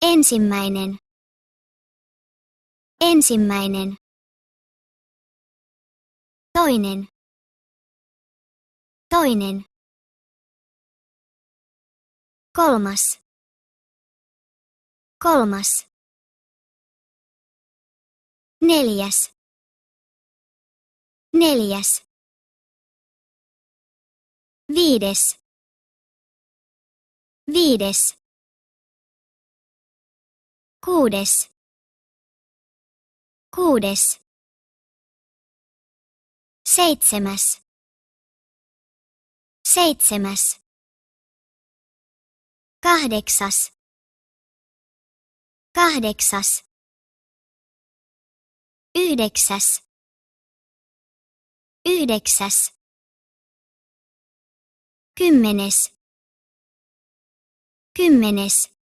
Ensimmäinen. Ensimmäinen. Toinen. Toinen. Kolmas. Kolmas. Neljäs. Neljäs. Viides. Viides. Kuudes. Kuudes. Seitsemäs. Seitsemäs. Kahdeksas. Kahdeksas. Yhdeksäs. Yhdeksäs. Kymmenes. Kymmenes.